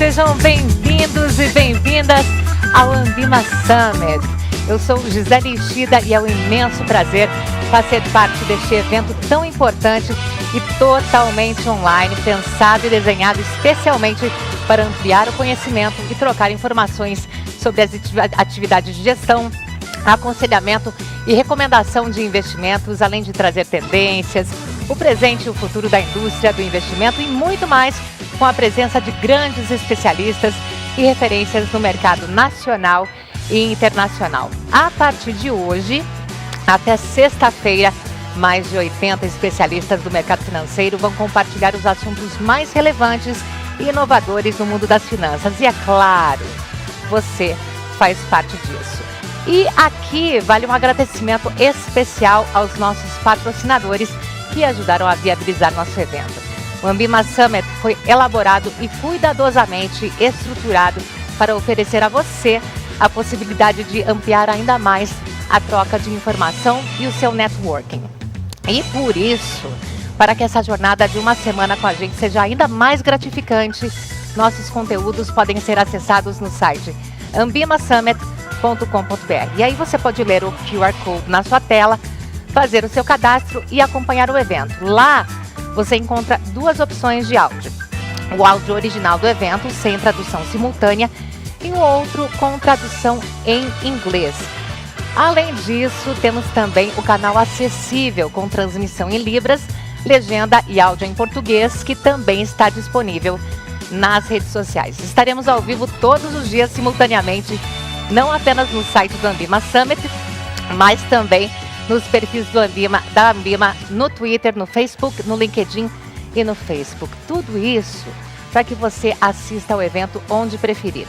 Sejam bem-vindos e bem-vindas ao Ambima Summit. Eu sou Gisele Ishida e é um imenso prazer fazer parte deste evento tão importante e totalmente online, pensado e desenhado especialmente para ampliar o conhecimento e trocar informações sobre as atividades de gestão, aconselhamento e recomendação de investimentos, além de trazer tendências, o presente e o futuro da indústria do investimento e muito mais, com a presença de grandes especialistas e referências no mercado nacional e internacional. A partir de hoje, até sexta-feira, mais de 80 especialistas do mercado financeiro vão compartilhar os assuntos mais relevantes e inovadores no mundo das finanças. E é claro, você faz parte disso. E aqui vale um agradecimento especial aos nossos patrocinadores que ajudaram a viabilizar nosso evento. O Ambima Summit foi elaborado e cuidadosamente estruturado para oferecer a você a possibilidade de ampliar ainda mais a troca de informação e o seu networking. E por isso, para que essa jornada de uma semana com a gente seja ainda mais gratificante, nossos conteúdos podem ser acessados no site ambimasummit.com.br. E aí você pode ler o QR Code na sua tela, fazer o seu cadastro e acompanhar o evento. Lá você encontra duas opções de áudio. O áudio original do evento, sem tradução simultânea, e o outro com tradução em inglês. Além disso, temos também o canal acessível com transmissão em libras, legenda e áudio em português, que também está disponível nas redes sociais. Estaremos ao vivo todos os dias simultaneamente, não apenas no site do Ambima Summit, mas também nos perfis da Ambima, no Twitter, no Facebook, no LinkedIn e no Facebook. Tudo isso para que você assista ao evento onde preferir.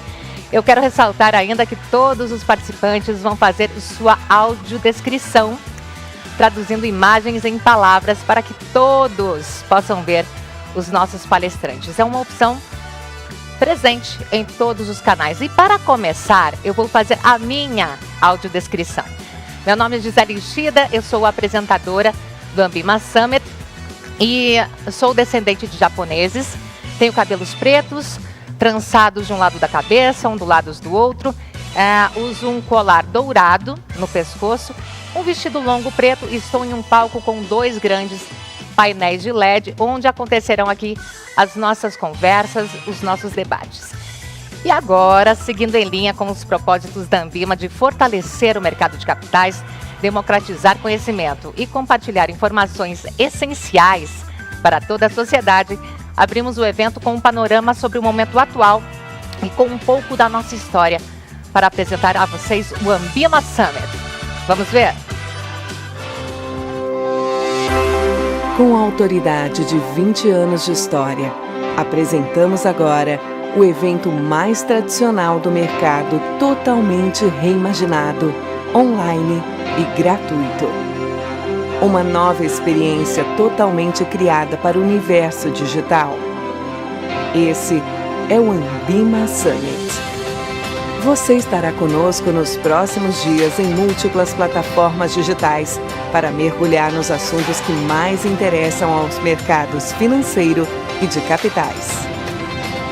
Eu quero ressaltar ainda que todos os participantes vão fazer sua audiodescrição, traduzindo imagens em palavras para que todos possam ver os nossos palestrantes. É uma opção presente em todos os canais. E para começar, eu vou fazer a minha audiodescrição. Meu nome é Gisele Ishida, eu sou apresentadora do Ambima Summit e sou descendente de japoneses, tenho cabelos pretos, trançados de um lado da cabeça, ondulados do outro, uso um colar dourado no pescoço, um vestido longo preto e estou em um palco com 2 grandes painéis de LED, onde acontecerão aqui as nossas conversas, os nossos debates. E agora, seguindo em linha com os propósitos da Ambima de fortalecer o mercado de capitais, democratizar conhecimento e compartilhar informações essenciais para toda a sociedade, abrimos o evento com um panorama sobre o momento atual e com um pouco da nossa história para apresentar a vocês o Ambima Summit. Vamos ver? Com a autoridade de 20 anos de história, apresentamos agora o evento mais tradicional do mercado, totalmente reimaginado, online e gratuito. Uma nova experiência totalmente criada para o universo digital. Esse é o Ambima Summit. Você estará conosco nos próximos dias em múltiplas plataformas digitais para mergulhar nos assuntos que mais interessam aos mercados financeiro e de capitais.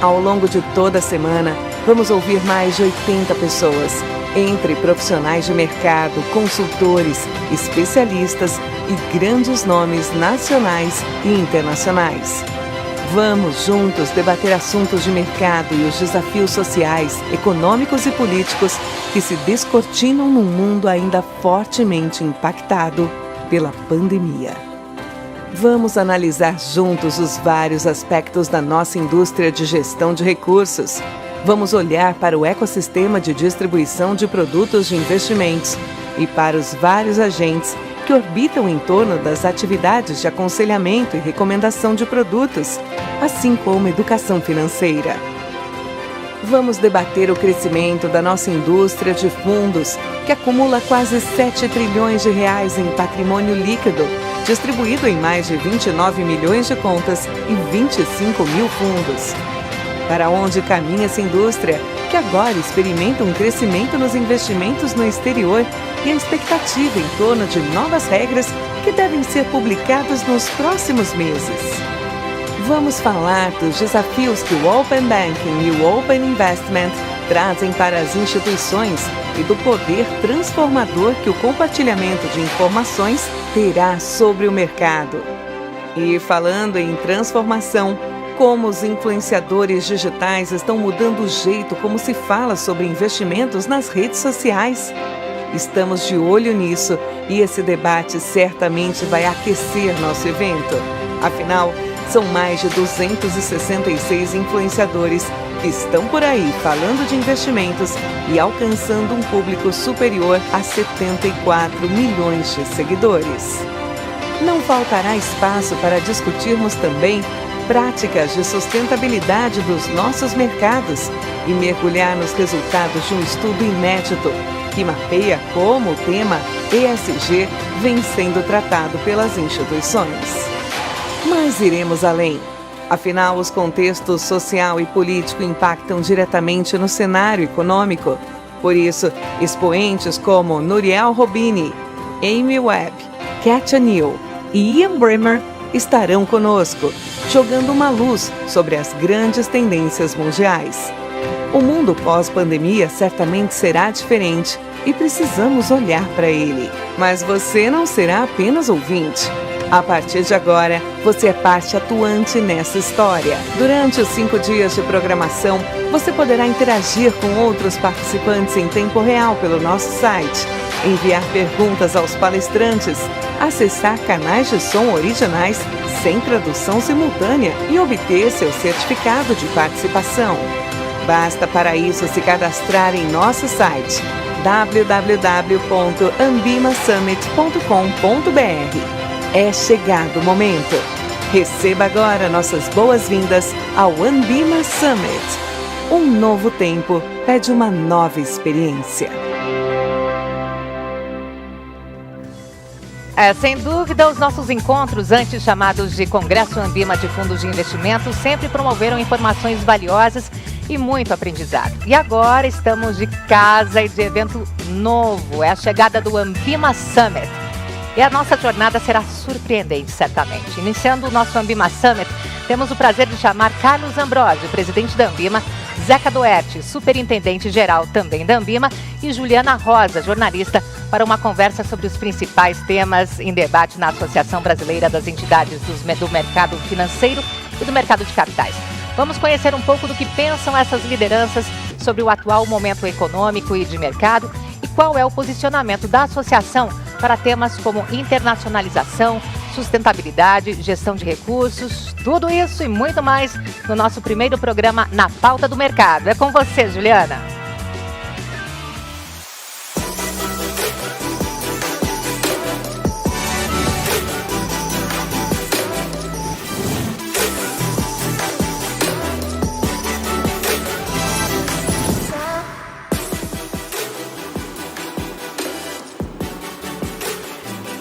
Ao longo de toda a semana, vamos ouvir mais de 80 pessoas, entre profissionais de mercado, consultores, especialistas e grandes nomes nacionais e internacionais. Vamos juntos debater assuntos de mercado e os desafios sociais, econômicos e políticos que se descortinam num mundo ainda fortemente impactado pela pandemia. Vamos analisar juntos os vários aspectos da nossa indústria de gestão de recursos. Vamos olhar para o ecossistema de distribuição de produtos de investimentos e para os vários agentes que orbitam em torno das atividades de aconselhamento e recomendação de produtos, assim como educação financeira. Vamos debater o crescimento da nossa indústria de fundos, que acumula quase 7 trilhões de reais em patrimônio líquido, distribuído em mais de 29 milhões de contas e 25 mil fundos. Para onde caminha essa indústria, que agora experimenta um crescimento nos investimentos no exterior e a expectativa em torno de novas regras que devem ser publicadas nos próximos meses. Vamos falar dos desafios que o Open Banking e o Open Investment trazem para as instituições e do poder transformador que o compartilhamento de informações terá sobre o mercado. E falando em transformação, como os influenciadores digitais estão mudando o jeito como se fala sobre investimentos nas redes sociais. Estamos de olho nisso e esse debate certamente vai aquecer nosso evento. Afinal, são mais de 266 influenciadores que estão por aí falando de investimentos e alcançando um público superior a 74 milhões de seguidores. Não faltará espaço para discutirmos também práticas de sustentabilidade dos nossos mercados e mergulhar nos resultados de um estudo inédito que mapeia como o tema ESG vem sendo tratado pelas instituições. Mas iremos além. Afinal, os contextos social e político impactam diretamente no cenário econômico. Por isso, expoentes como Nouriel Roubini, Amy Webb, Katia Neal e Ian Bremmer estarão conosco, jogando uma luz sobre as grandes tendências mundiais. O mundo pós-pandemia certamente será diferente e precisamos olhar para ele. Mas você não será apenas ouvinte. A partir de agora, você é parte atuante nessa história. Durante os 5 dias de programação, você poderá interagir com outros participantes em tempo real pelo nosso site, enviar perguntas aos palestrantes, acessar canais de som originais sem tradução simultânea e obter seu certificado de participação. Basta para isso se cadastrar em nosso site www.ambimaSummit.com.br. É chegado o momento. Receba agora nossas boas-vindas ao Ambima Summit. Um novo tempo pede uma nova experiência. Sem dúvida, os nossos encontros, antes chamados de Congresso Ambima de Fundos de Investimento, sempre promoveram informações valiosas e muito aprendizado. E agora estamos de casa e de evento novo. É a chegada do Ambima Summit. E a nossa jornada será surpreendente, certamente. Iniciando o nosso Ambima Summit, temos o prazer de chamar Carlos Ambrosio, presidente da Ambima, Zeca Doerti, superintendente-geral também da Ambima, e Juliana Rosa, jornalista, para uma conversa sobre os principais temas em debate na Associação Brasileira das Entidades do Mercado Financeiro e do Mercado de Capitais. Vamos conhecer um pouco do que pensam essas lideranças sobre o atual momento econômico e de mercado e qual é o posicionamento da associação para temas como internacionalização, sustentabilidade, gestão de recursos, tudo isso e muito mais no nosso primeiro programa Na Pauta do Mercado. É com você, Juliana.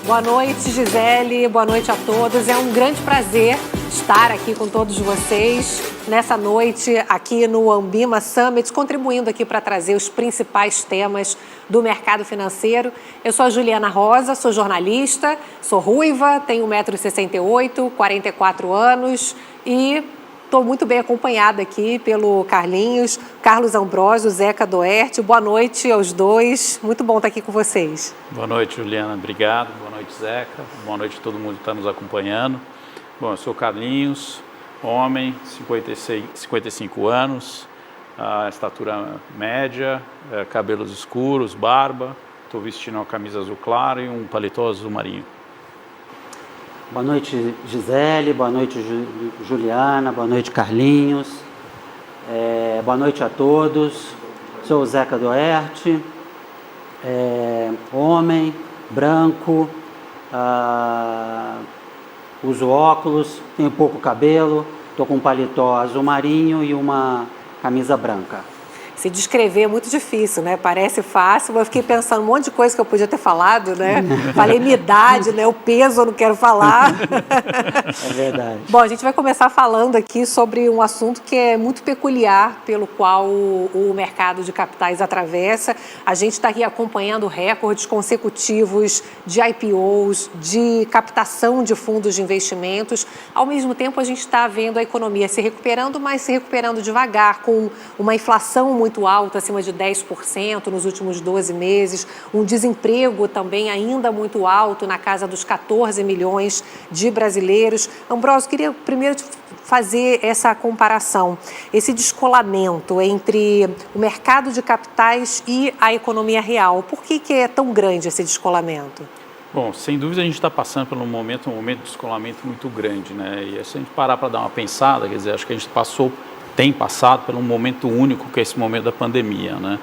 Boa noite, Gisele. Boa noite a todos. É um grande prazer estar aqui com todos vocês nessa noite aqui no Ambima Summit, contribuindo aqui para trazer os principais temas do mercado financeiro. Eu sou a Juliana Rosa, sou jornalista, sou ruiva, tenho 1,68 m, 44 anos e estou muito bem acompanhada aqui pelo Carlos Ambrosio, Zeca Doerti. Boa noite aos dois. Muito bom estar aqui com vocês. Boa noite, Juliana. Obrigado. Boa noite, Zeca. Boa noite a todo mundo que está nos acompanhando. Bom, eu sou Carlinhos, homem, 55 anos, estatura média, cabelos escuros, barba. Estou vestindo uma camisa azul claro e um paletó azul marinho. Boa noite, Gisele, boa noite, Juliana, boa noite, Carlinhos, boa noite a todos. Sou o Zeca Doerti, homem, branco, uso óculos, tenho pouco cabelo, estou com um paletó azul marinho e uma camisa branca. Se descrever é muito difícil, né? Parece fácil, mas eu fiquei pensando um monte de coisa que eu podia ter falado, né? Falei minha idade, né? O peso eu não quero falar. É verdade. Bom, a gente vai começar falando aqui sobre um assunto que é muito peculiar, pelo qual o mercado de capitais atravessa. A gente está aqui acompanhando recordes consecutivos de IPOs, de captação de fundos de investimentos. Ao mesmo tempo, a gente está vendo a economia se recuperando, mas se recuperando devagar, com uma inflação muito alta, acima de 10% nos últimos 12 meses, um desemprego também ainda muito alto, na casa dos 14 milhões de brasileiros. Ambrósio, queria primeiro fazer essa comparação, esse descolamento entre o mercado de capitais e a economia real. Por que é tão grande esse descolamento? Bom, sem dúvida a gente está passando por um momento de descolamento muito grande, né? E se a gente parar para dar uma pensada, quer dizer, acho que a gente tem passado por um momento único, que é esse momento da pandemia, né?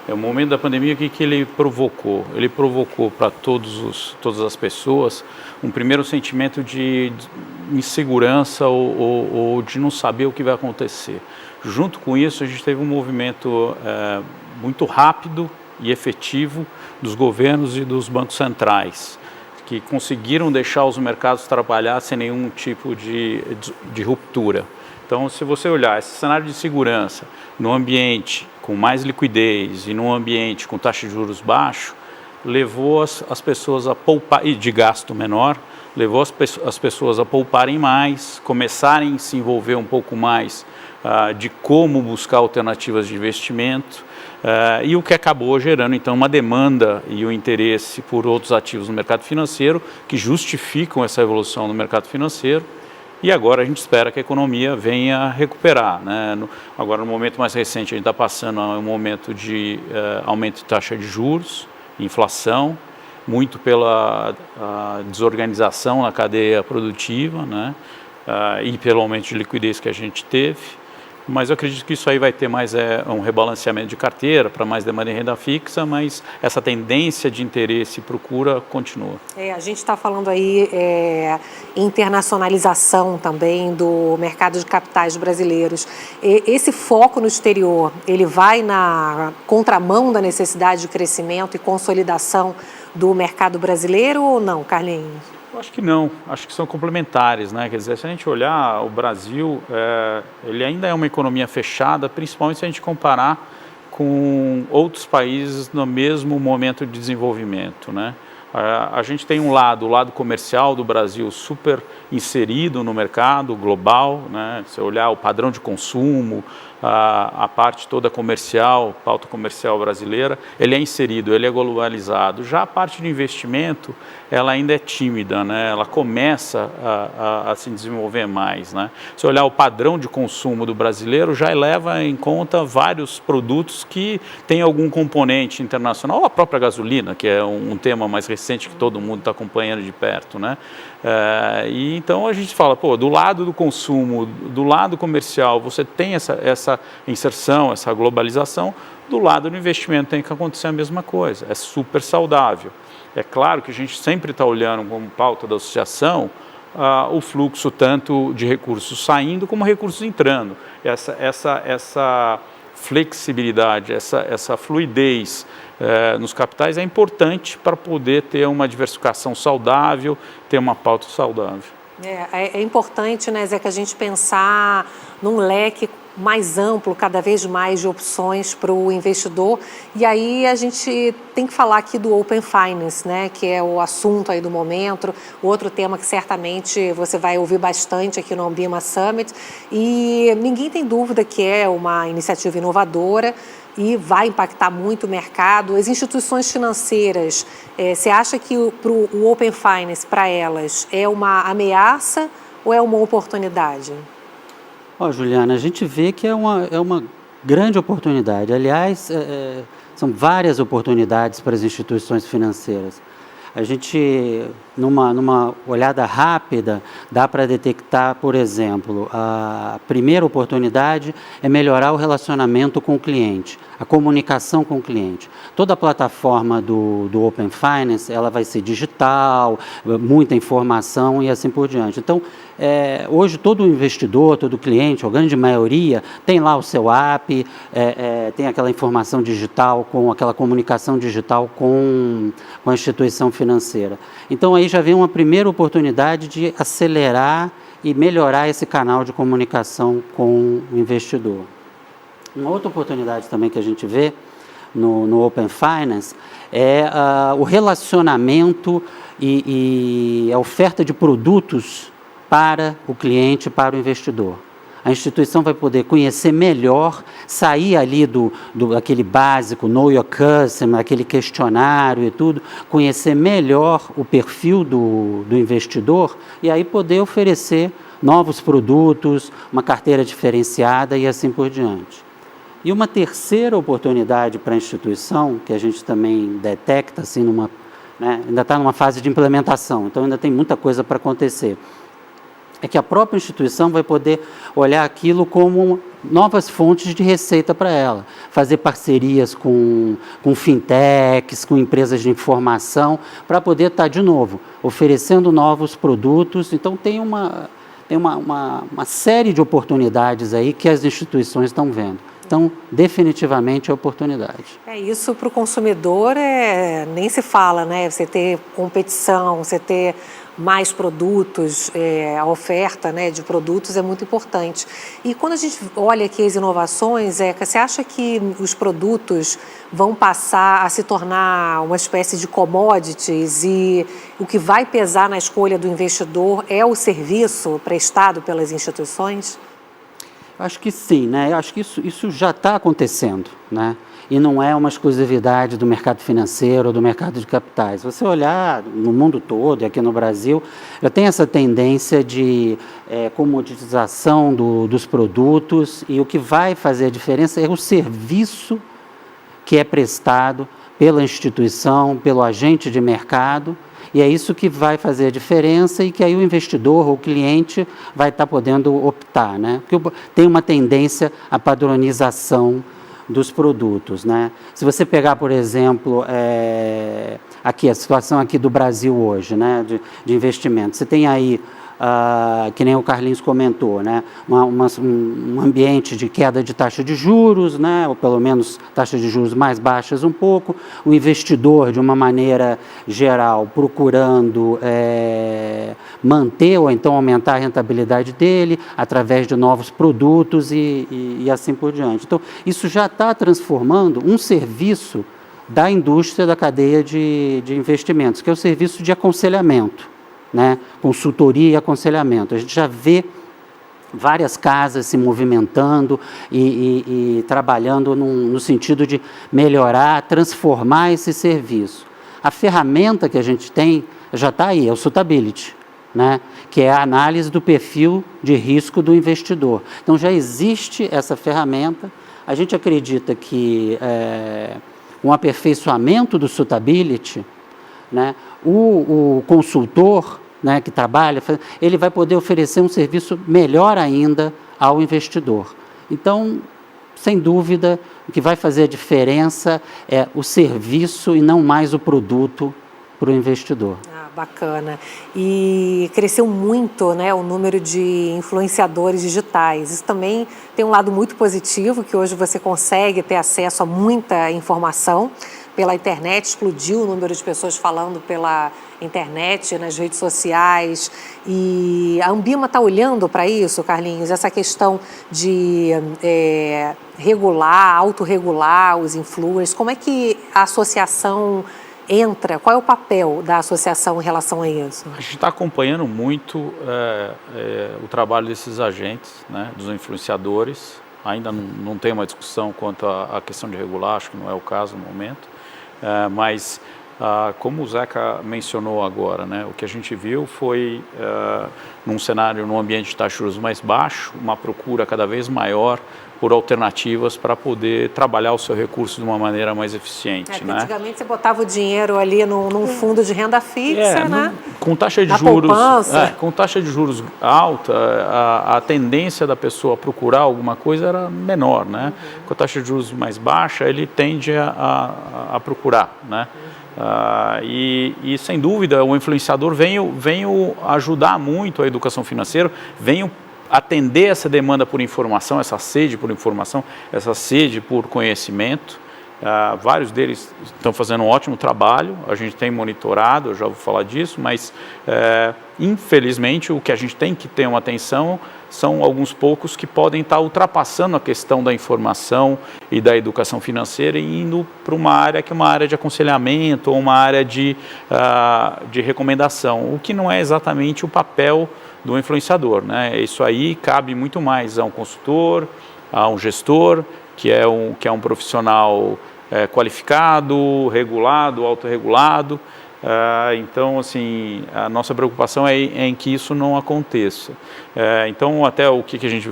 O momento da pandemia, o que ele provocou? Ele provocou para todas as pessoas um primeiro sentimento de insegurança ou de não saber o que vai acontecer. Junto com isso, a gente teve um movimento muito rápido e efetivo dos governos e dos bancos centrais, que conseguiram deixar os mercados trabalhar sem nenhum tipo de ruptura. Então, se você olhar esse cenário de segurança no ambiente com mais liquidez e num ambiente com taxa de juros baixo, levou as pessoas a poupar, e de gasto menor, levou as pessoas a pouparem mais, começarem a se envolver um pouco mais de como buscar alternativas de investimento, e o que acabou gerando então uma demanda e o interesse por outros ativos no mercado financeiro que justificam essa evolução no mercado financeiro. E agora a gente espera que a economia venha recuperar, né? Agora, no momento mais recente, a gente está passando a um momento de aumento de taxa de juros, inflação, muito pela desorganização na cadeia produtiva, né? E pelo aumento de liquidez que a gente teve. Mas eu acredito que isso aí vai ter mais um rebalanceamento de carteira para mais demanda em renda fixa, mas essa tendência de interesse e procura continua. A gente está falando aí internacionalização também do mercado de capitais brasileiros. Esse foco no exterior, ele vai na contramão da necessidade de crescimento e consolidação do mercado brasileiro ou não, Carlinhos? Eu acho que não, acho que são complementares, né? Quer dizer, se a gente olhar o Brasil, ele ainda é uma economia fechada, principalmente se a gente comparar com outros países no mesmo momento de desenvolvimento, né? A gente tem o lado comercial do Brasil super inserido no mercado global, né? Se olhar o padrão de consumo, a parte toda comercial, pauta comercial brasileira, ele é inserido, ele é globalizado. Já a parte de investimento, ela ainda é tímida, né? Ela começa a se desenvolver mais, né? Se olhar o padrão de consumo do brasileiro, já leva em conta vários produtos que têm algum componente internacional, ou a própria gasolina, que é um tema mais recente que todo mundo está acompanhando de perto, né? E então a gente fala, do lado do consumo, do lado comercial, você tem essa inserção, essa globalização, do lado do investimento tem que acontecer a mesma coisa, é super saudável. É claro que a gente sempre está olhando como pauta da associação o fluxo tanto de recursos saindo como recursos entrando. Essa flexibilidade, essa fluidez nos capitais é importante para poder ter uma diversificação saudável, ter uma pauta saudável. É importante, né, Zé, que a gente pensar num leque mais amplo, cada vez mais de opções para o investidor. E aí a gente tem que falar aqui do Open Finance, né, que é o assunto aí do momento, outro tema que certamente você vai ouvir bastante aqui no Ambima Summit. E ninguém tem dúvida que é uma iniciativa inovadora e vai impactar muito o mercado. As instituições financeiras, você acha que o Open Finance para elas é uma ameaça ou é uma oportunidade? Juliana, a gente vê que é uma grande oportunidade. Aliás, são várias oportunidades para as instituições financeiras. A gente, numa olhada rápida, dá para detectar, por exemplo, a primeira oportunidade é melhorar o relacionamento com o cliente, a comunicação com o cliente. Toda a plataforma do Open Finance, ela vai ser digital, muita informação e assim por diante. Então, hoje todo investidor, todo cliente, ou grande maioria, tem lá o seu app, tem aquela informação digital, aquela comunicação digital com a instituição financeira. Então aí já vem uma primeira oportunidade de acelerar e melhorar esse canal de comunicação com o investidor. Uma outra oportunidade também que a gente vê no Open Finance é o relacionamento e a oferta de produtos para o cliente, para o investidor. A instituição vai poder conhecer melhor, sair ali daquele básico, know your customer, aquele questionário e tudo, conhecer melhor o perfil do investidor e aí poder oferecer novos produtos, uma carteira diferenciada e assim por diante. E uma terceira oportunidade para a instituição, que a gente também detecta, assim, ainda está numa fase de implementação, então ainda tem muita coisa para acontecer, é que a própria instituição vai poder olhar aquilo como novas fontes de receita para ela, fazer parcerias com fintechs, com empresas de informação, para poder estar, de novo, oferecendo novos produtos. Então, tem uma série de oportunidades aí que as instituições estão vendo. Então, definitivamente é oportunidade. Isso para o consumidor nem se fala, né? Você ter competição, você ter mais produtos, a oferta, né, de produtos é muito importante. E quando a gente olha aqui as inovações, você acha que os produtos vão passar a se tornar uma espécie de commodities e o que vai pesar na escolha do investidor é o serviço prestado pelas instituições? Acho que sim, né? Eu acho que isso já está acontecendo, né? E não é uma exclusividade do mercado financeiro ou do mercado de capitais. Se você olhar no mundo todo e aqui no Brasil, já tem essa tendência de comoditização dos produtos e o que vai fazer a diferença é o serviço que é prestado pela instituição, pelo agente de mercado, e é isso que vai fazer a diferença e que aí o investidor ou o cliente vai estar podendo optar, né? Porque tem uma tendência à padronização dos produtos, né? Se você pegar, por exemplo, aqui a situação aqui do Brasil hoje, né, de investimento, você tem aí, que nem o Carlinhos comentou, né, um ambiente de queda de taxa de juros, né, ou pelo menos taxas de juros mais baixas um pouco, o investidor, de uma maneira geral, procurando manter ou então aumentar a rentabilidade dele através de novos produtos e assim por diante. Então, isso já está transformando um serviço da indústria da cadeia de investimentos, que é o serviço de aconselhamento, né? Consultoria e aconselhamento. A gente já vê várias casas se movimentando e trabalhando no sentido de melhorar, transformar esse serviço. A ferramenta que a gente tem já está aí, é o Suitability, né? Que é a análise do perfil de risco do investidor. Então já existe essa ferramenta. A gente acredita que um aperfeiçoamento do Suitability, né? O consultor, né, que trabalha, ele vai poder oferecer um serviço melhor ainda ao investidor. Então, sem dúvida, o que vai fazer a diferença é o serviço e não mais o produto para o investidor. Bacana. E cresceu muito, né, o número de influenciadores digitais. Isso também tem um lado muito positivo, que hoje você consegue ter acesso a muita informação pela internet, explodiu o número de pessoas falando pela internet, nas redes sociais, e a Ambima está olhando para isso, Carlinhos, essa questão de autorregular os influencers. Como é que a associação entra? Qual é o papel da associação em relação a isso? A gente está acompanhando muito o trabalho desses agentes, né, dos influenciadores. Ainda não tem uma discussão quanto à questão de regular, acho que não é o caso no momento, mas como o Zeca mencionou agora, né, o que a gente viu foi, num cenário, num ambiente de taxa de juros mais baixo, uma procura cada vez maior por alternativas para poder trabalhar o seu recurso de uma maneira mais eficiente. Né? Antigamente você botava o dinheiro ali num fundo de renda fixa, né? Com taxa de Na juros, poupança. com taxa de juros alta, a tendência da pessoa procurar alguma coisa era menor, né? Com a taxa de juros mais baixa, ele tende a procurar, né? E sem dúvida o influenciador veio ajudar muito a educação financeira, veio atender essa demanda por informação, essa sede por informação, essa sede por conhecimento. Vários deles estão fazendo um ótimo trabalho, a gente tem monitorado, eu já vou falar disso, mas infelizmente o que a gente tem que ter uma atenção são alguns poucos que podem estar ultrapassando a questão da informação e da educação financeira e indo para uma área que é uma área de aconselhamento ou uma área de recomendação, o que não é exatamente o papel do influenciador, né? Isso aí cabe muito mais a um consultor, a um gestor, que é um profissional qualificado, regulado, autorregulado. Então, assim, a nossa preocupação é em que isso não aconteça. Então, até o que a gente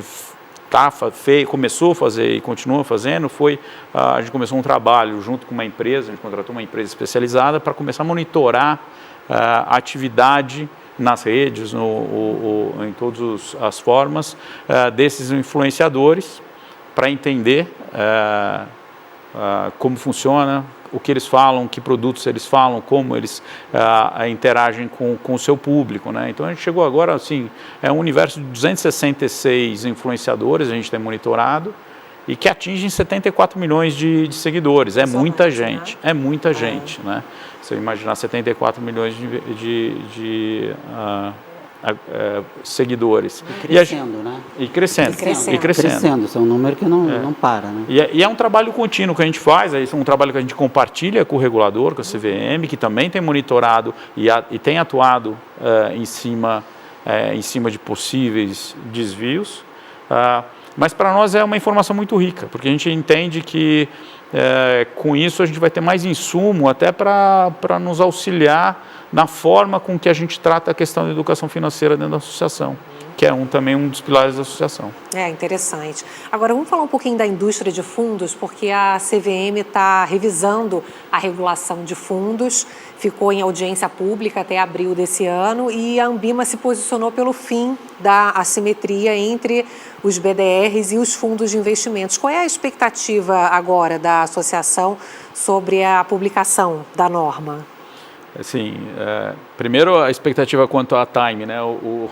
começou a fazer e continua fazendo foi, a gente começou um trabalho junto com uma empresa, a gente contratou uma empresa especializada para começar a monitorar a atividade nas redes, em todas as formas, desses influenciadores, para entender como funciona, o que eles falam, que produtos eles falam, como eles interagem com o seu público, né? Então a gente chegou agora, assim, é um universo de 266 influenciadores, a gente tem monitorado, e que atingem 74 milhões de seguidores. É muita gente, né? É muita gente, né? Se eu imaginar 74 milhões de seguidores. E crescendo, né? E crescendo. Crescendo, isso é um número que não para, né? E é um trabalho contínuo que a gente faz, é um trabalho que a gente compartilha com o regulador, com a CVM, que também tem monitorado e tem atuado em cima de possíveis desvios. Mas para nós é uma informação muito rica, porque a gente entende que com isso a gente vai ter mais insumo até para nos auxiliar na forma com que a gente trata a questão da educação financeira dentro da associação, que é também um dos pilares da associação. Interessante. Agora vamos falar um pouquinho da indústria de fundos, porque a CVM está revisando a regulação de fundos, ficou em audiência pública até abril desse ano e a Ambima se posicionou pelo fim da assimetria entre os BDRs e os fundos de investimentos. Qual é a expectativa agora da associação sobre a publicação da norma? Assim, primeiro a expectativa quanto à time, né? O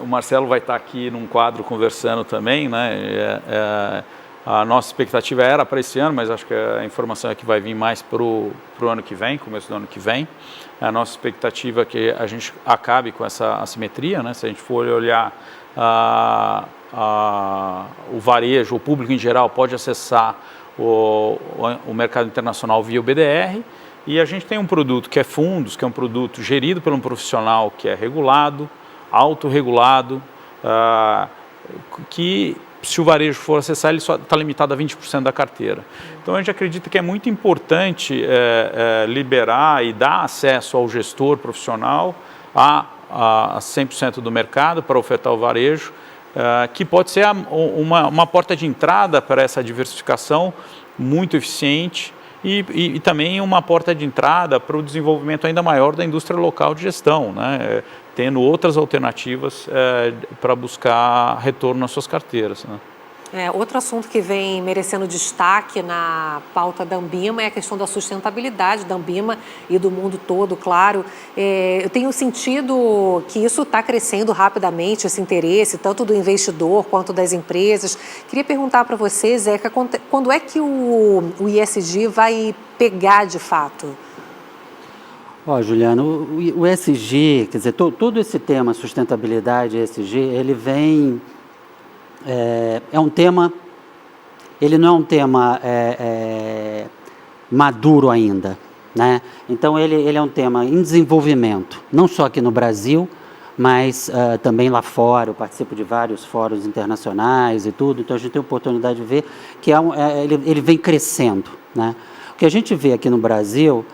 Marcelo vai estar aqui num quadro conversando também, né? A nossa expectativa era para esse ano, mas acho que a informação é que vai vir mais para o ano que vem, começo do ano que vem. A nossa expectativa é que a gente acabe com essa assimetria, né? Se a gente for olhar o varejo, o público em geral pode acessar o mercado internacional via o BDR, e a gente tem um produto que é fundos, que é um produto gerido por um profissional que é regulado, autorregulado, que se o varejo for acessar, ele só está limitado a 20% da carteira. Então a gente acredita que é muito importante liberar e dar acesso ao gestor profissional a 100% do mercado para ofertar o varejo, que pode ser uma porta de entrada para essa diversificação muito eficiente e também uma porta de entrada para o desenvolvimento ainda maior da indústria local de gestão, né? Tendo outras alternativas para buscar retorno nas suas carteiras, né? Outro assunto que vem merecendo destaque na pauta da Ambima é a questão da sustentabilidade da Ambima e do mundo todo, claro. Eu tenho sentido que isso está crescendo rapidamente, esse interesse, tanto do investidor quanto das empresas. Queria perguntar para você, Zeca, quando é que o ESG vai pegar de fato? Juliano, o ESG, quer dizer, todo esse tema sustentabilidade ESG, ele vem... É um tema, ele não é um tema maduro ainda, né? Então ele é um tema em desenvolvimento, não só aqui no Brasil, mas também lá fora. Eu participo de vários fóruns internacionais e tudo, então a gente tem a oportunidade de ver que ele vem crescendo, né? O que a gente vê aqui no Brasil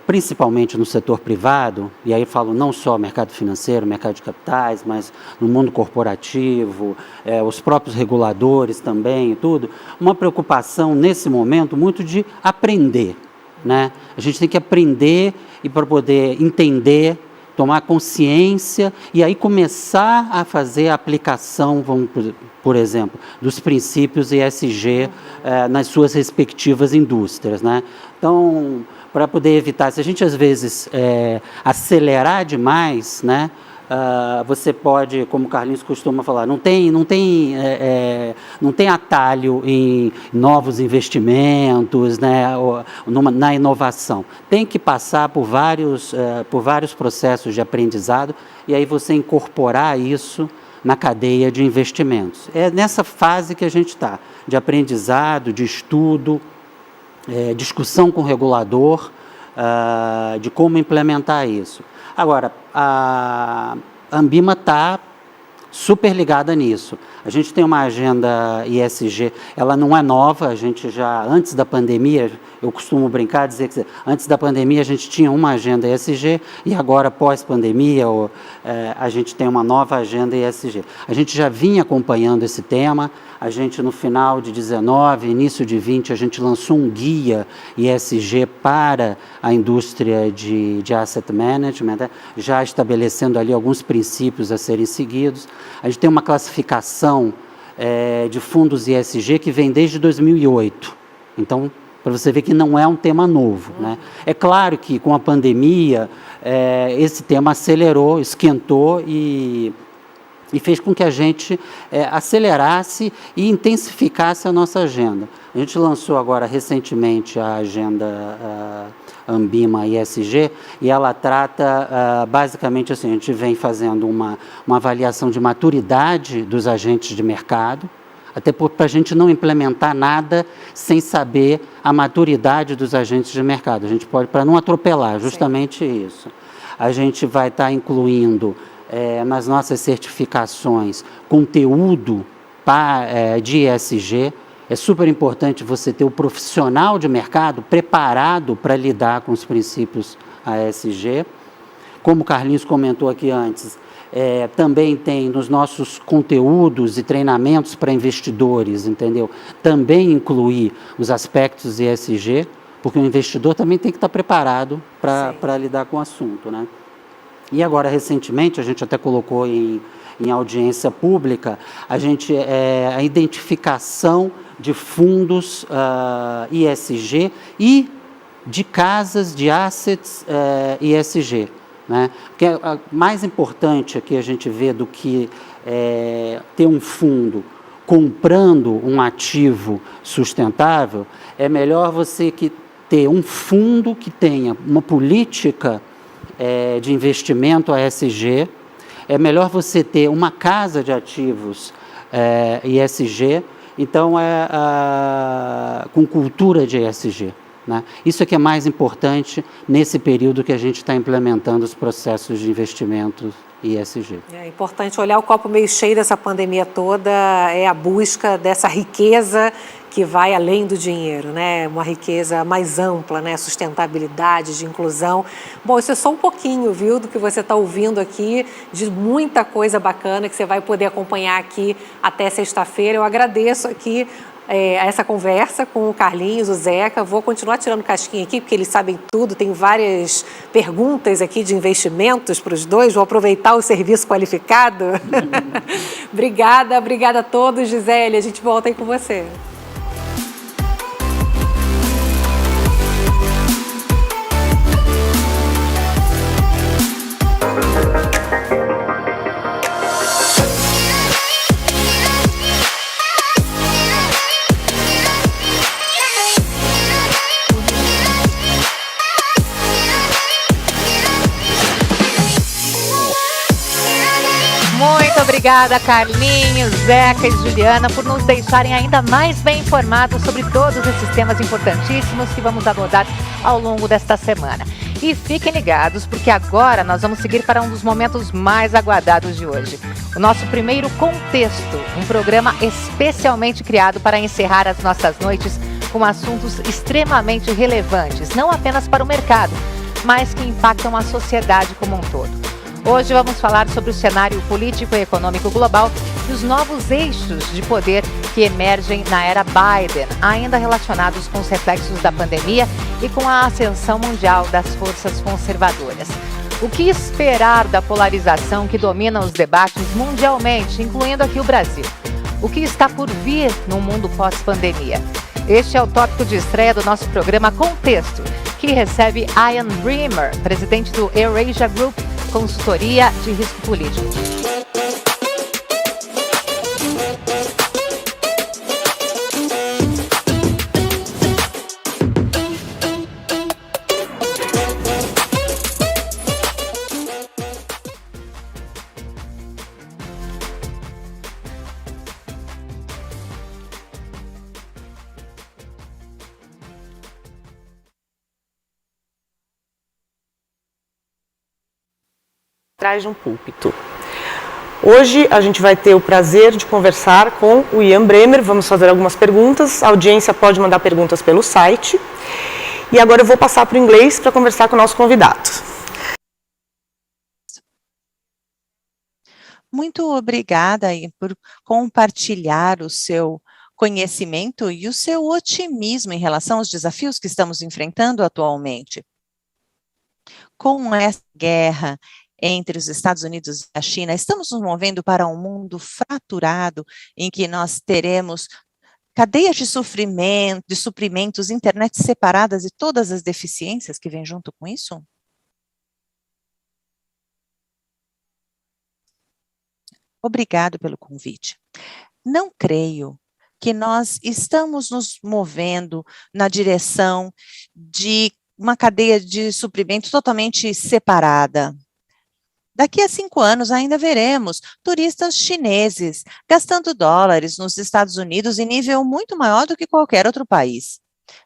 principalmente no setor privado, e aí eu falo não só mercado financeiro, mercado de capitais, mas no mundo corporativo, os próprios reguladores também e tudo, uma preocupação nesse momento muito de aprender, né? A gente tem que aprender e para poder entender, tomar consciência e aí começar a fazer a aplicação, por exemplo, dos princípios ESG nas suas respectivas indústrias, né? Então, para poder evitar, se a gente às vezes acelerar demais, né? Você pode, como o Carlinhos costuma falar, não tem atalho em novos investimentos, né, na inovação. Tem que passar por vários processos de aprendizado e aí você incorporar isso na cadeia de investimentos. É nessa fase que a gente está, de aprendizado, de estudo, discussão com o regulador, de como implementar isso. Agora, a Ambima está super ligada nisso. A gente tem uma agenda ESG, ela não é nova, a gente já, antes da pandemia, eu costumo brincar, dizer que antes da pandemia a gente tinha uma agenda ESG e agora, pós-pandemia, a gente tem uma nova agenda ESG. A gente já vinha acompanhando esse tema, a gente no final de 19, início de 20, a gente lançou um guia ESG para a indústria de asset management, né? Já estabelecendo ali alguns princípios a serem seguidos. A gente tem uma classificação de fundos ESG que vem desde 2008. Então, para você ver que não é um tema novo, né? É claro que com a pandemia esse tema acelerou, esquentou e fez com que a gente acelerasse e intensificasse a nossa agenda. A gente lançou agora recentemente a agenda Ambima ESG e ela trata basicamente assim, a gente vem fazendo uma avaliação de maturidade dos agentes de mercado, até para a gente não implementar nada sem saber a maturidade dos agentes de mercado. A gente pode, para não atropelar, justamente Sim. isso. A gente vai estar incluindo nas nossas certificações conteúdo de ESG. É super importante você ter o profissional de mercado preparado para lidar com os princípios ESG. Como o Carlinhos comentou aqui antes, também tem nos nossos conteúdos e treinamentos para investidores, entendeu? Também incluir os aspectos ESG, porque o investidor também tem que estar preparado para lidar com o assunto, né? E agora, recentemente, a gente até colocou em audiência pública, a identificação de fundos ESG e de casas de assets ESG. Né? Porque mais importante aqui a gente vê do que ter um fundo comprando um ativo sustentável, é melhor você ter um fundo que tenha uma política de investimento ESG, é melhor você ter uma casa de ativos ESG, então com cultura de ESG. Né? Isso é que é mais importante nesse período que a gente está implementando os processos de investimento ESG. É importante olhar o copo meio cheio dessa pandemia toda, a busca dessa riqueza que vai além do dinheiro, né? Uma riqueza mais ampla, né? Sustentabilidade, de inclusão. Bom, isso é só um pouquinho, viu, do que você está ouvindo aqui, de muita coisa bacana que você vai poder acompanhar aqui até sexta-feira. Eu agradeço aqui essa conversa com o Carlinhos, o Zeca. Vou continuar tirando casquinha aqui, porque eles sabem tudo. Tem várias perguntas aqui de investimentos para os dois. Vou aproveitar o serviço qualificado. Obrigada a todos, Gisele. A gente volta aí com você. Obrigada, Carlinhos, Zeca e Juliana, por nos deixarem ainda mais bem informados sobre todos esses temas importantíssimos que vamos abordar ao longo desta semana. E fiquem ligados, porque agora nós vamos seguir para um dos momentos mais aguardados de hoje. O nosso primeiro Contexto, um programa especialmente criado para encerrar as nossas noites com assuntos extremamente relevantes, não apenas para o mercado, mas que impactam a sociedade como um todo. Hoje vamos falar sobre o cenário político e econômico global e os novos eixos de poder que emergem na era Biden, ainda relacionados com os reflexos da pandemia e com a ascensão mundial das forças conservadoras. O que esperar da polarização que domina os debates mundialmente, incluindo aqui o Brasil? O que está por vir no mundo pós-pandemia? Este é o tópico de estreia do nosso programa Contexto, que recebe Ian Bremmer, presidente do Eurasia Group, consultoria de risco político. Atrás de um púlpito. Hoje a gente vai ter o prazer de conversar com o Ian Bremmer. Vamos fazer algumas perguntas. A audiência pode mandar perguntas pelo site. E agora eu vou passar para o inglês para conversar com o nosso convidado. Muito obrigada, Ian, por compartilhar o seu conhecimento e o seu otimismo em relação aos desafios que estamos enfrentando atualmente. Com essa guerra entre os Estados Unidos e a China, estamos nos movendo para um mundo fraturado em que nós teremos cadeias de suprimentos, internet separadas e todas as deficiências que vêm junto com isso? Obrigado pelo convite. Não creio que nós estamos nos movendo na direção de uma cadeia de suprimento totalmente separada. Daqui a 5 anos ainda veremos turistas chineses gastando dólares nos Estados Unidos em nível muito maior do que qualquer outro país.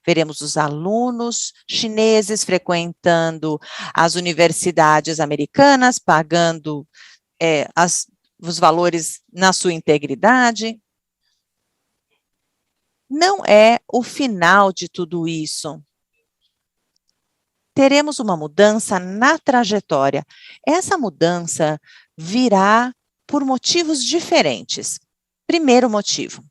Veremos os alunos chineses frequentando as universidades americanas, pagando os valores na sua integridade. Não é o final de tudo isso. Teremos uma mudança na trajetória. Essa mudança virá por motivos diferentes. Primeiro motivo.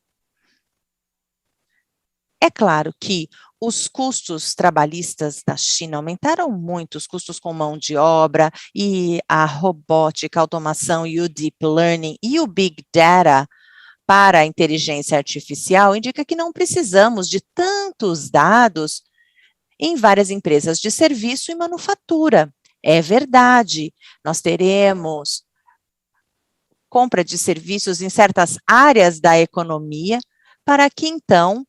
É claro que os custos trabalhistas da China aumentaram muito, os custos com mão de obra e a robótica, a automação e o deep learning e o big data para a inteligência artificial indica que não precisamos de tantos dados em várias empresas de serviço e manufatura. É verdade, nós teremos compra de serviços em certas áreas da economia, para que, então,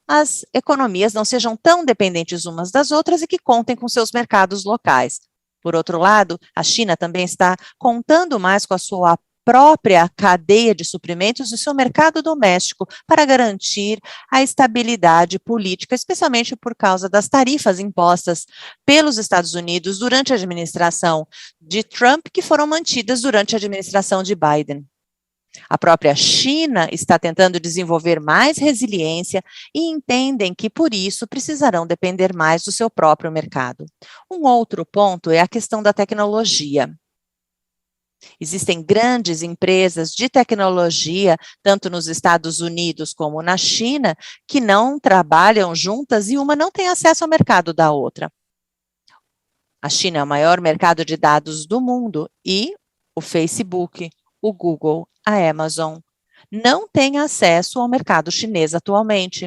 as economias não sejam tão dependentes umas das outras e que contem com seus mercados locais. Por outro lado, a China também está contando mais com a sua própria cadeia de suprimentos e seu mercado doméstico para garantir a estabilidade política, especialmente por causa das tarifas impostas pelos Estados Unidos durante a administração de Trump, que foram mantidas durante a administração de Biden. A própria China está tentando desenvolver mais resiliência e entendem que, por isso, precisarão depender mais do seu próprio mercado. Um outro ponto é a questão da tecnologia. Existem grandes empresas de tecnologia, tanto nos Estados Unidos como na China, que não trabalham juntas e uma não tem acesso ao mercado da outra. A China é o maior mercado de dados do mundo e o Facebook, o Google, a Amazon não têm acesso ao mercado chinês atualmente.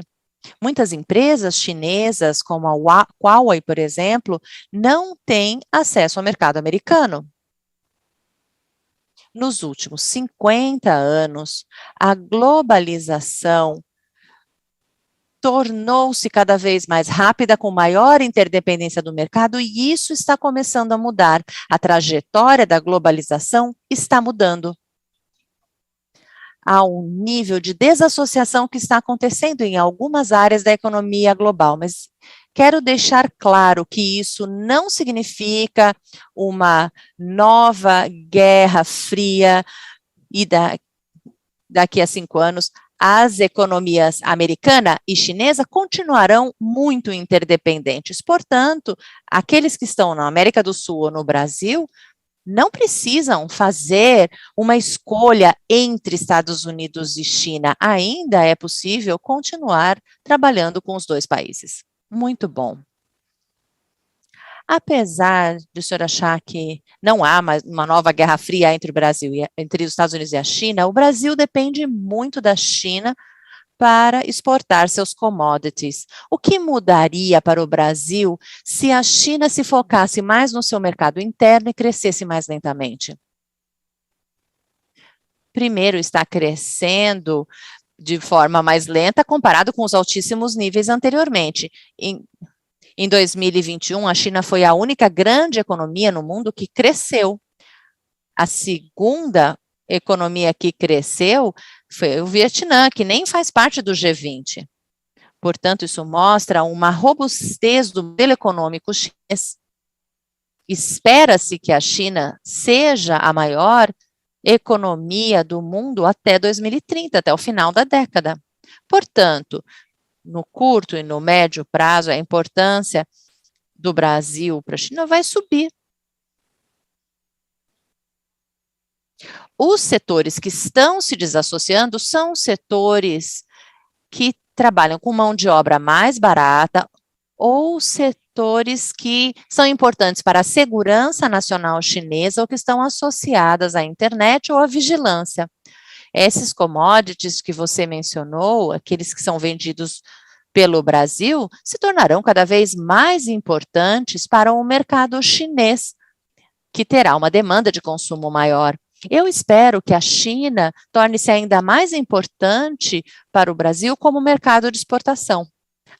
Muitas empresas chinesas, como a Huawei, por exemplo, não têm acesso ao mercado americano. Nos últimos 50 anos, a globalização tornou-se cada vez mais rápida, com maior interdependência do mercado, e isso está começando a mudar. A trajetória da globalização está mudando. Há um nível de desassociação que está acontecendo em algumas áreas da economia global, mas quero deixar claro que isso não significa uma nova guerra fria e daqui a 5 anos as economias americana e chinesa continuarão muito interdependentes. Portanto, aqueles que estão na América do Sul ou no Brasil não precisam fazer uma escolha entre Estados Unidos e China. Ainda é possível continuar trabalhando com os dois países. Muito bom. Apesar de o senhor achar que não há mais uma nova guerra fria entre o Brasil e entre os Estados Unidos e a China, o Brasil depende muito da China para exportar seus commodities. O que mudaria para o Brasil se a China se focasse mais no seu mercado interno e crescesse mais lentamente? Primeiro, está crescendo de forma mais lenta comparado com os altíssimos níveis anteriormente. Em 2021, a China foi a única grande economia no mundo que cresceu. A segunda economia que cresceu foi o Vietnã, que nem faz parte do G20. Portanto, isso mostra uma robustez do modelo econômico chinês. Espera-se que a China seja a maior economia do mundo até 2030, até o final da década. Portanto, no curto e no médio prazo, a importância do Brasil para a China vai subir. Os setores que estão se desassociando são setores que trabalham com mão de obra mais barata ou setores que são importantes para a segurança nacional chinesa ou que estão associadas à internet ou à vigilância. Esses commodities que você mencionou, aqueles que são vendidos pelo Brasil, se tornarão cada vez mais importantes para o mercado chinês, que terá uma demanda de consumo maior. Eu espero que a China torne-se ainda mais importante para o Brasil como mercado de exportação.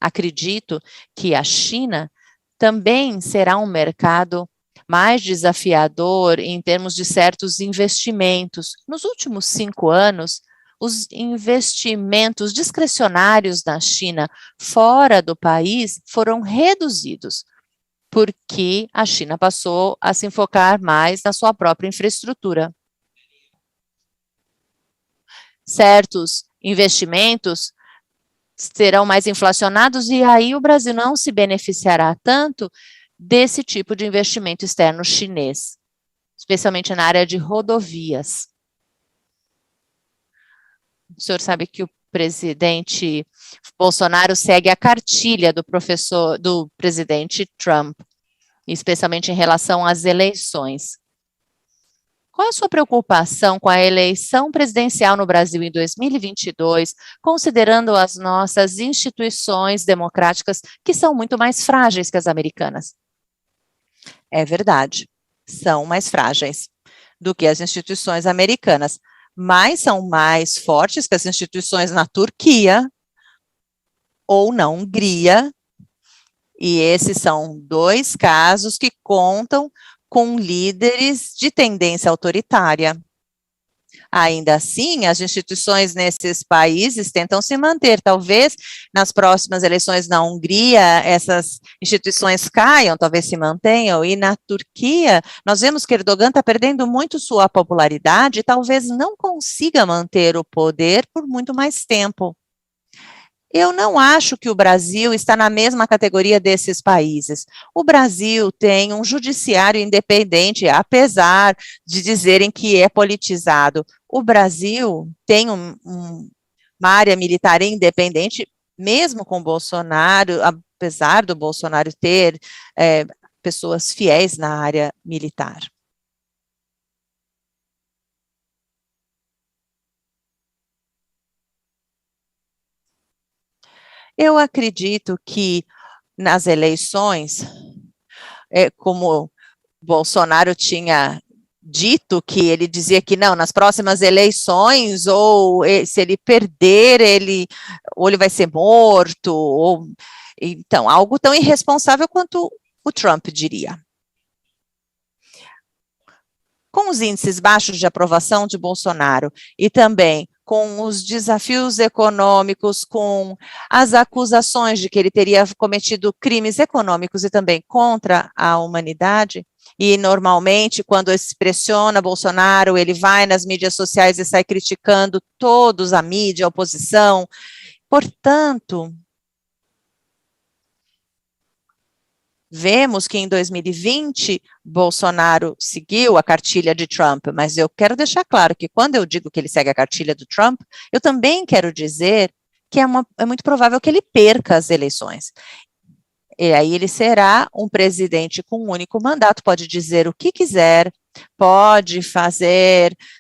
Acredito que a China também será um mercado mais desafiador em termos de certos investimentos. Nos últimos 5 anos, os investimentos discricionários na China fora do país foram reduzidos, porque a China passou a se enfocar mais na sua própria infraestrutura. Certos investimentos serão mais inflacionados e aí o Brasil não se beneficiará tanto desse tipo de investimento externo chinês, especialmente na área de rodovias. O senhor sabe que o presidente Bolsonaro segue a cartilha do presidente Trump, especialmente em relação às eleições. Qual a sua preocupação com a eleição presidencial no Brasil em 2022, considerando as nossas instituições democráticas, que são muito mais frágeis que as americanas? É verdade, são mais frágeis do que as instituições americanas, mas são mais fortes que as instituições na Turquia ou na Hungria, e esses são 2 casos que contam com líderes de tendência autoritária. Ainda assim, as instituições nesses países tentam se manter. Talvez nas próximas eleições na Hungria, essas instituições caiam, talvez se mantenham, e na Turquia, nós vemos que Erdogan está perdendo muito sua popularidade e talvez não consiga manter o poder por muito mais tempo. Eu não acho que o Brasil está na mesma categoria desses países. O Brasil tem um judiciário independente, apesar de dizerem que é politizado. O Brasil tem uma área militar independente, mesmo com Bolsonaro, apesar do Bolsonaro ter pessoas fiéis na área militar. Eu acredito que nas eleições, como Bolsonaro tinha dito, que ele dizia que não, nas próximas eleições, ou se ele perder, ou ele vai ser morto, ou então, algo tão irresponsável quanto o Trump diria. Com os índices baixos de aprovação de Bolsonaro e também com os desafios econômicos, com as acusações de que ele teria cometido crimes econômicos e também contra a humanidade, e normalmente quando se pressiona Bolsonaro, ele vai nas mídias sociais e sai criticando todos, a mídia, a oposição. Portanto, vemos que em 2020, Bolsonaro seguiu a cartilha de Trump, mas eu quero deixar claro que quando eu digo que ele segue a cartilha do Trump, eu também quero dizer que é muito provável que ele perca as eleições. E aí ele será um presidente com um único mandato, pode dizer o que quiser, pode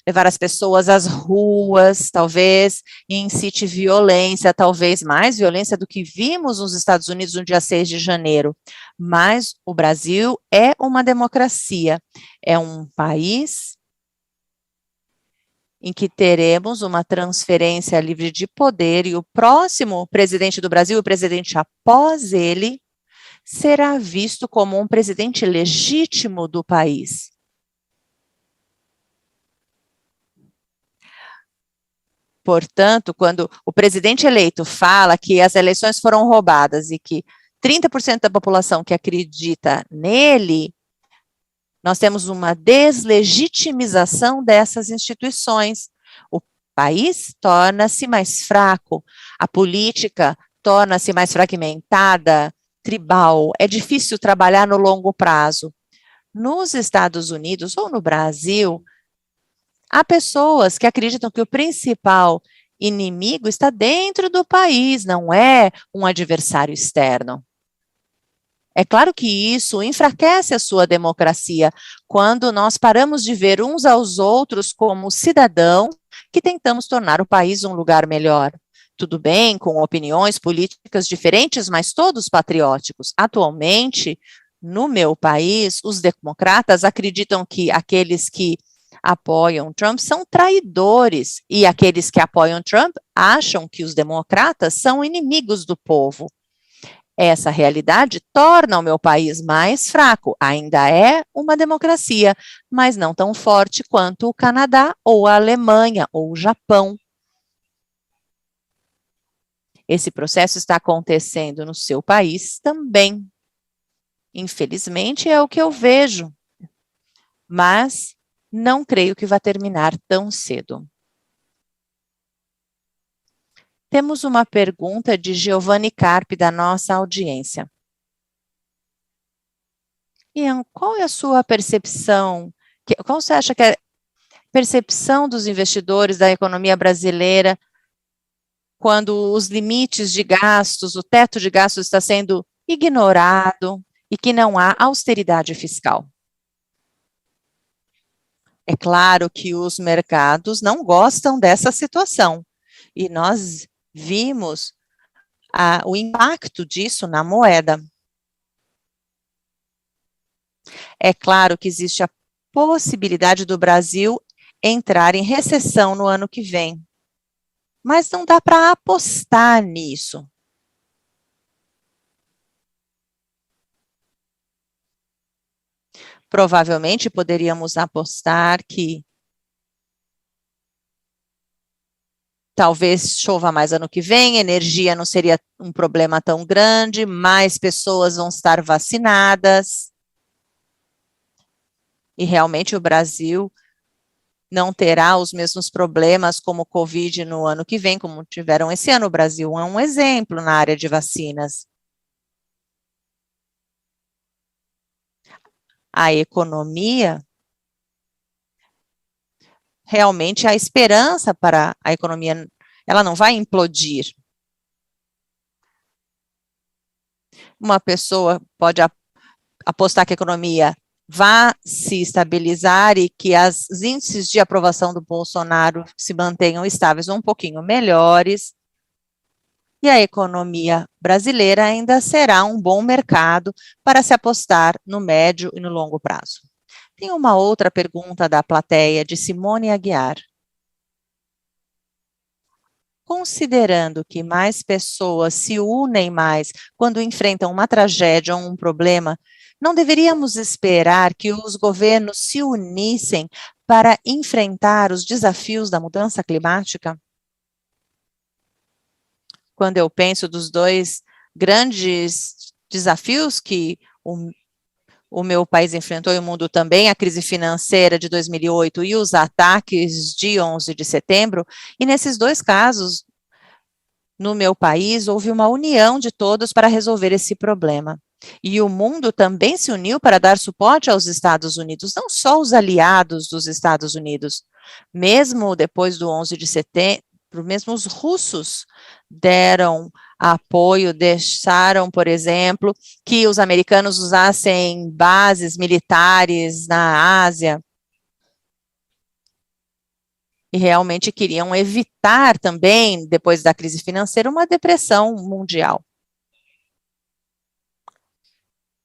levar as pessoas às ruas, talvez incite violência, talvez mais violência do que vimos nos Estados Unidos no dia 6 de janeiro. Mas o Brasil é uma democracia, é um país em que teremos uma transferência livre de poder e o próximo presidente do Brasil, o presidente após ele, será visto como um presidente legítimo do país. Portanto, quando o presidente eleito fala que as eleições foram roubadas e que 30% da população que acredita nele, nós temos uma deslegitimização dessas instituições. O país torna-se mais fraco, a política torna-se mais fragmentada, tribal, é difícil trabalhar no longo prazo. Nos Estados Unidos ou no Brasil, há pessoas que acreditam que o principal inimigo está dentro do país, não é um adversário externo. É claro que isso enfraquece a sua democracia quando nós paramos de ver uns aos outros como cidadãos que tentamos tornar o país um lugar melhor. Tudo bem, com opiniões políticas diferentes, mas todos patrióticos. Atualmente, no meu país, os democratas acreditam que aqueles que apoiam Trump são traidores, e aqueles que apoiam Trump acham que os democratas são inimigos do povo. Essa realidade torna o meu país mais fraco. Ainda é uma democracia, mas não tão forte quanto o Canadá, ou a Alemanha, ou o Japão. Esse processo está acontecendo no seu país também. Infelizmente, é o que eu vejo, mas não creio que vá terminar tão cedo. Temos uma pergunta de Giovanni Carpi, da nossa audiência. Ian, qual é a sua percepção? Qual você acha que é a percepção dos investidores da economia brasileira quando os limites de gastos, o teto de gastos está sendo ignorado e que não há austeridade fiscal? É claro que os mercados não gostam dessa situação, e nós vimos o impacto disso na moeda. É claro que existe a possibilidade do Brasil entrar em recessão no ano que vem, mas não dá para apostar nisso. Provavelmente poderíamos apostar que talvez chova mais ano que vem, energia não seria um problema tão grande, mais pessoas vão estar vacinadas. E realmente o Brasil não terá os mesmos problemas como o Covid no ano que vem, como tiveram esse ano. O Brasil é um exemplo na área de vacinas. A economia, realmente a esperança para a economia, ela não vai implodir. Uma pessoa pode apostar que a economia vá se estabilizar e que os índices de aprovação do Bolsonaro se mantenham estáveis ou um pouquinho melhores, e a economia brasileira ainda será um bom mercado para se apostar no médio e no longo prazo. Tem uma outra pergunta da plateia, de Simone Aguiar. Considerando que mais pessoas se unem mais quando enfrentam uma tragédia ou um problema, não deveríamos esperar que os governos se unissem para enfrentar os desafios da mudança climática? quando eu penso dos dois grandes desafios que o meu país enfrentou e o mundo também, a crise financeira de 2008 e os ataques de 11 de setembro, e nesses dois casos, no meu país, houve uma união de todos para resolver esse problema. E o mundo também se uniu para dar suporte aos Estados Unidos, não só os aliados dos Estados Unidos. Mesmo depois do 11 de setembro, mesmo os russos deram apoio, deixaram, por exemplo, que os americanos usassem bases militares na Ásia. E realmente queriam evitar também, depois da crise financeira, uma depressão mundial.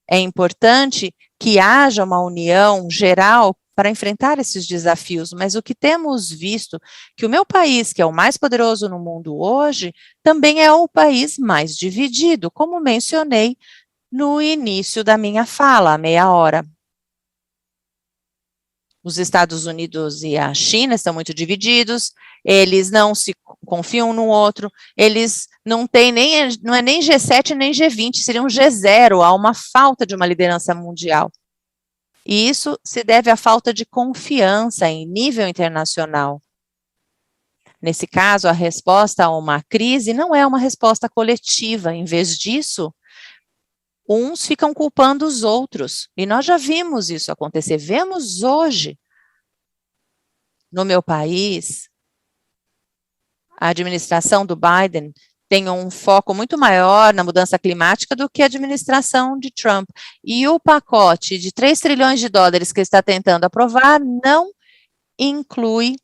É importante que haja uma união geral para enfrentar esses desafios, mas o que temos visto, que o meu país, que é o mais poderoso no mundo hoje, também é o país mais dividido, como mencionei no início da minha fala, há meia hora. Os Estados Unidos e a China estão muito divididos, eles não se confiam um no outro, eles não têm não é nem G7 nem G20, seria um G0, há uma falta de uma liderança mundial. E isso se deve à falta de confiança em nível internacional. Nesse caso, a resposta a uma crise não é uma resposta coletiva, em vez disso, uns ficam culpando os outros, e nós já vimos isso acontecer, vemos hoje. No meu país, a administração do Biden tem um foco muito maior na mudança climática do que a administração de Trump, e o pacote de 3 trilhões de dólares que ele está tentando aprovar não inclui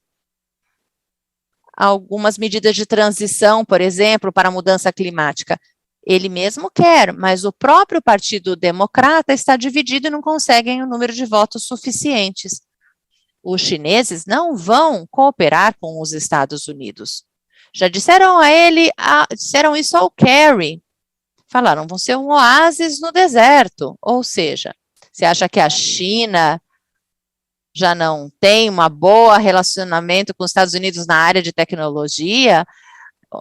algumas medidas de transição, por exemplo, para a mudança climática. Ele mesmo quer, mas o próprio Partido Democrata está dividido e não conseguem o número de votos suficientes. Os chineses não vão cooperar com os Estados Unidos. Já disseram a ele, disseram isso ao Kerry. Falaram, vão ser um oásis no deserto. Ou seja, você acha que a China já não tem um bom relacionamento com os Estados Unidos na área de tecnologia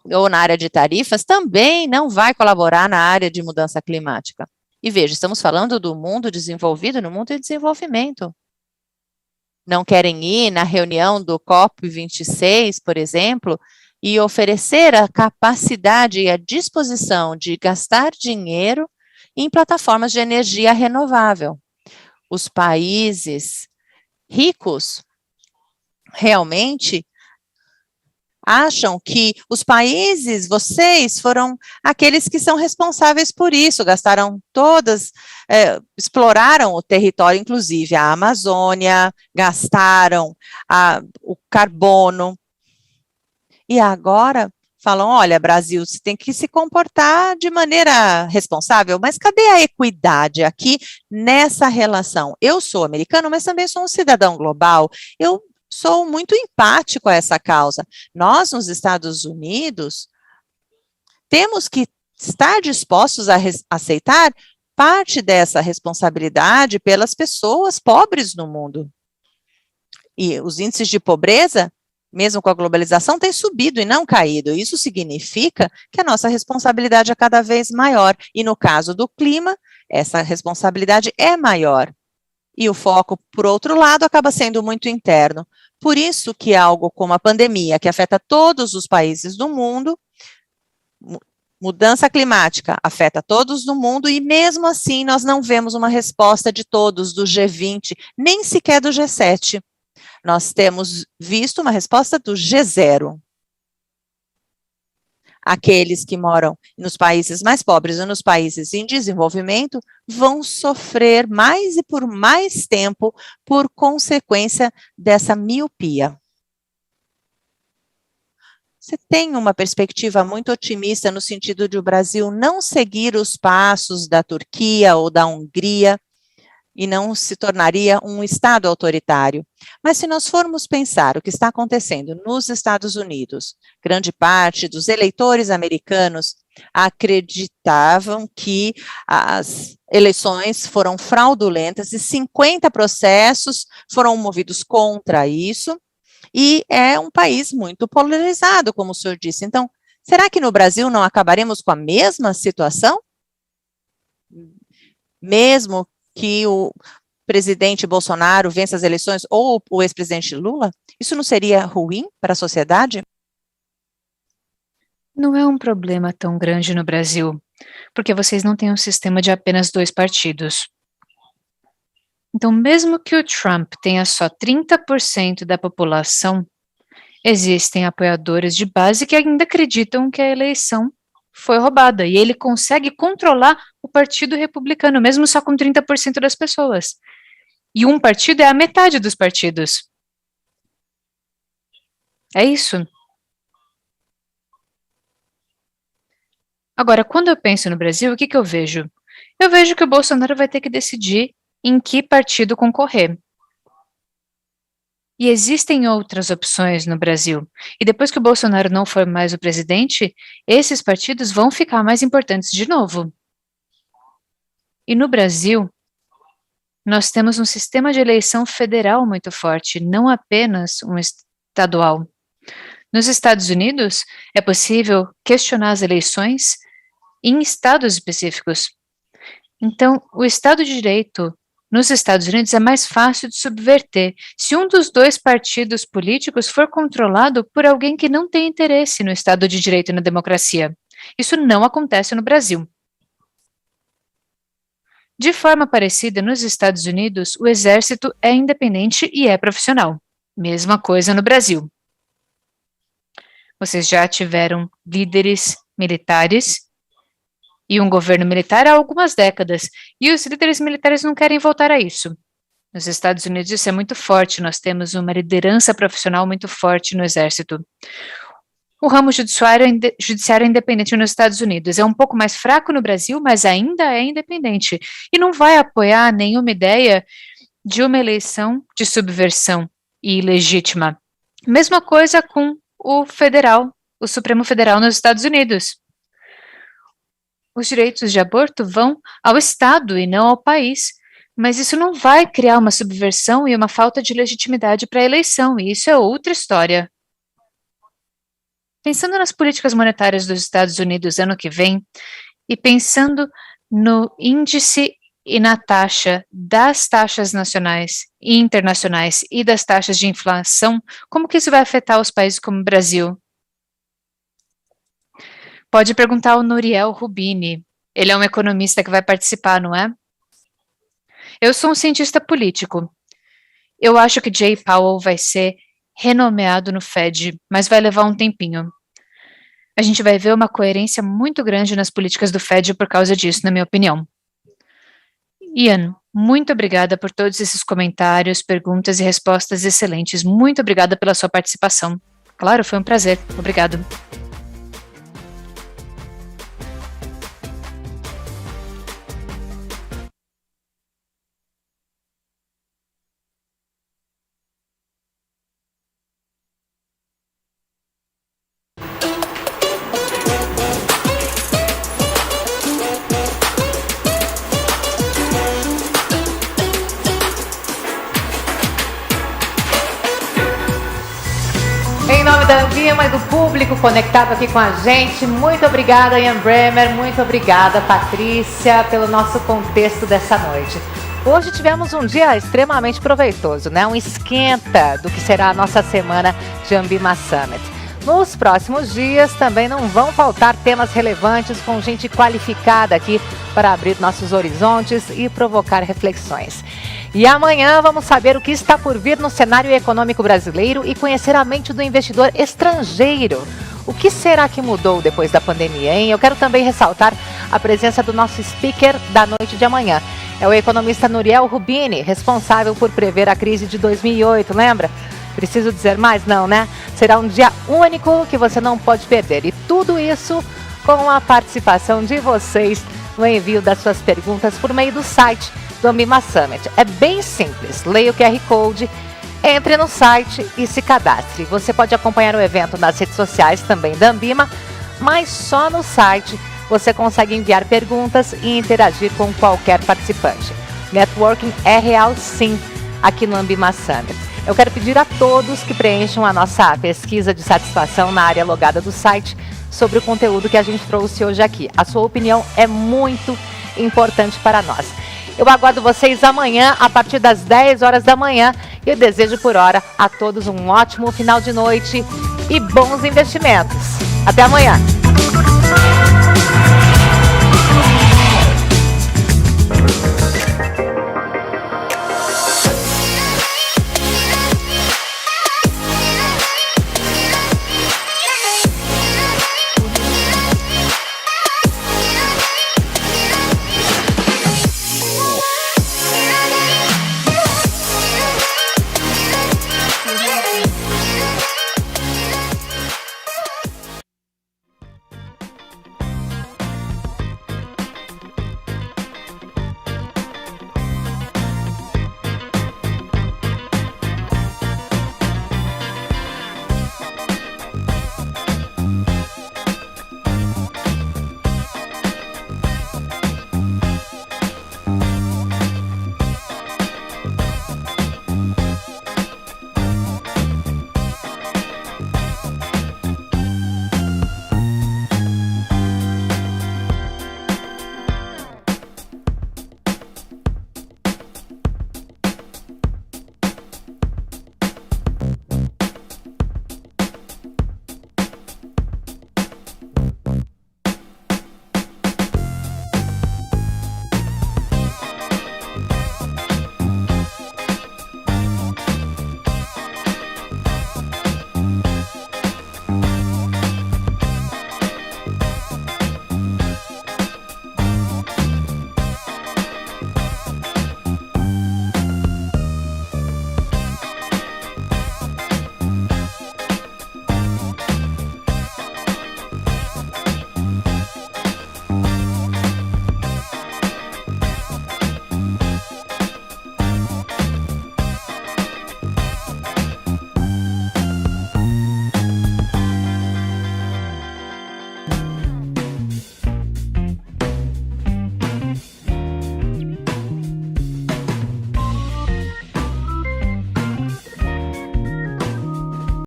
ou na área de tarifas, também não vai colaborar na área de mudança climática. E veja, estamos falando do mundo desenvolvido, no mundo em desenvolvimento. Não querem ir na reunião do COP26, por exemplo, e oferecer a capacidade e a disposição de gastar dinheiro em plataformas de energia renovável. Os países ricos realmente acham que os países, vocês foram aqueles que são responsáveis por isso, gastaram exploraram o território, inclusive a Amazônia, gastaram o carbono, e agora falam, olha, Brasil, você tem que se comportar de maneira responsável, mas cadê a equidade aqui nessa relação? Eu sou americano, mas também sou um cidadão global, eu sou muito empático a essa causa. Nós, nos Estados Unidos, temos que estar dispostos a aceitar parte dessa responsabilidade pelas pessoas pobres no mundo. E os índices de pobreza, mesmo com a globalização, têm subido e não caído. Isso significa que a nossa responsabilidade é cada vez maior. E no caso do clima, essa responsabilidade é maior. E o foco, por outro lado, acaba sendo muito interno. Por isso que algo como a pandemia, que afeta todos os países do mundo, mudança climática afeta todos no mundo, e mesmo assim nós não vemos uma resposta de todos, do G20, nem sequer do G7. Nós temos visto uma resposta do G0. Aqueles que moram nos países mais pobres e nos países em desenvolvimento vão sofrer mais e por mais tempo por consequência dessa miopia. Você tem uma perspectiva muito otimista no sentido de o Brasil não seguir os passos da Turquia ou da Hungria e não se tornaria um Estado autoritário. Mas se nós formos pensar o que está acontecendo nos Estados Unidos, grande parte dos eleitores americanos acreditavam que as eleições foram fraudulentas e 50 processos foram movidos contra isso, e é um país muito polarizado, como o senhor disse. Então, Será que no Brasil não acabaremos com a mesma situação? Mesmo que o presidente Bolsonaro vença as eleições ou o ex-presidente Lula? Isso não seria ruim para a sociedade? Não é um problema tão grande no Brasil, porque vocês não têm um sistema de apenas 2 partidos. Então, mesmo que o Trump tenha só 30% da população, existem apoiadores de base que ainda acreditam que a eleição foi roubada, e ele consegue controlar o Partido Republicano, mesmo só com 30% das pessoas. E um partido é a metade dos partidos. É isso. Agora, quando eu penso no Brasil, o que eu vejo? Eu vejo que o Bolsonaro vai ter que decidir em que partido concorrer. E existem outras opções no Brasil. E depois que o Bolsonaro não for mais o presidente, esses partidos vão ficar mais importantes de novo. E no Brasil, nós temos um sistema de eleição federal muito forte, não apenas um estadual. Nos Estados Unidos, é possível questionar as eleições em estados específicos. Então, o Estado de Direito nos Estados Unidos é mais fácil de subverter se um dos 2 partidos políticos for controlado por alguém que não tem interesse no Estado de Direito e na democracia. Isso não acontece no Brasil. De forma parecida, nos Estados Unidos, o exército é independente e é profissional. Mesma coisa no Brasil. Vocês já tiveram líderes militares e um governo militar há algumas décadas, e os líderes militares não querem voltar a isso. Nos Estados Unidos isso é muito forte, nós temos uma liderança profissional muito forte no exército. O ramo judiciário é independente nos Estados Unidos, é um pouco mais fraco no Brasil, mas ainda é independente, e não vai apoiar nenhuma ideia de uma eleição de subversão e ilegítima. Mesma coisa com o federal, o Supremo Federal nos Estados Unidos. Os direitos de aborto vão ao Estado e não ao país, mas isso não vai criar uma subversão e uma falta de legitimidade para a eleição, e isso é outra história. Pensando nas políticas monetárias dos Estados Unidos ano que vem, e pensando no índice e na taxa das taxas nacionais e internacionais e das taxas de inflação, como que isso vai afetar os países como o Brasil? Pode perguntar ao Nouriel Rubini. Ele é um economista que vai participar, não é? Eu sou um cientista político. Eu acho que Jay Powell vai ser renomeado no Fed, mas vai levar um tempinho. A gente vai ver uma coerência muito grande nas políticas do Fed por causa disso, na minha opinião. Ian, muito obrigada por todos esses comentários, perguntas e respostas excelentes. Muito obrigada pela sua participação. Claro, foi um prazer. Obrigado. Em nome da Ambima e do público conectado aqui com a gente, muito obrigada, Ian Bremmer, muito obrigada, Patrícia, pelo nosso contexto dessa noite. Hoje tivemos um dia extremamente proveitoso, né? Um esquenta do que será a nossa semana de Ambima Summit. Nos próximos dias também não vão faltar temas relevantes com gente qualificada aqui para abrir nossos horizontes e provocar reflexões. E amanhã vamos saber o que está por vir no cenário econômico brasileiro e conhecer a mente do investidor estrangeiro. O que será que mudou depois da pandemia, hein? Eu quero também ressaltar a presença do nosso speaker da noite de amanhã. É o economista Nouriel Rubini, responsável por prever a crise de 2008, lembra? Preciso dizer mais? Não, né? Será um dia único que você não pode perder. E tudo isso com a participação de vocês no envio das suas perguntas por meio do site do Ambima Summit. É bem simples. Leia o QR Code, entre no site e se cadastre. Você pode acompanhar o evento nas redes sociais também da Ambima, mas só no site você consegue enviar perguntas e interagir com qualquer participante. Networking é real sim, aqui no Ambima Summit. Eu quero pedir a todos que preencham a nossa pesquisa de satisfação na área logada do site sobre o conteúdo que a gente trouxe hoje aqui. A sua opinião é muito importante para nós. Eu aguardo vocês amanhã, a partir das 10 horas da manhã. E eu desejo por hora a todos um ótimo final de noite e bons investimentos. Até amanhã!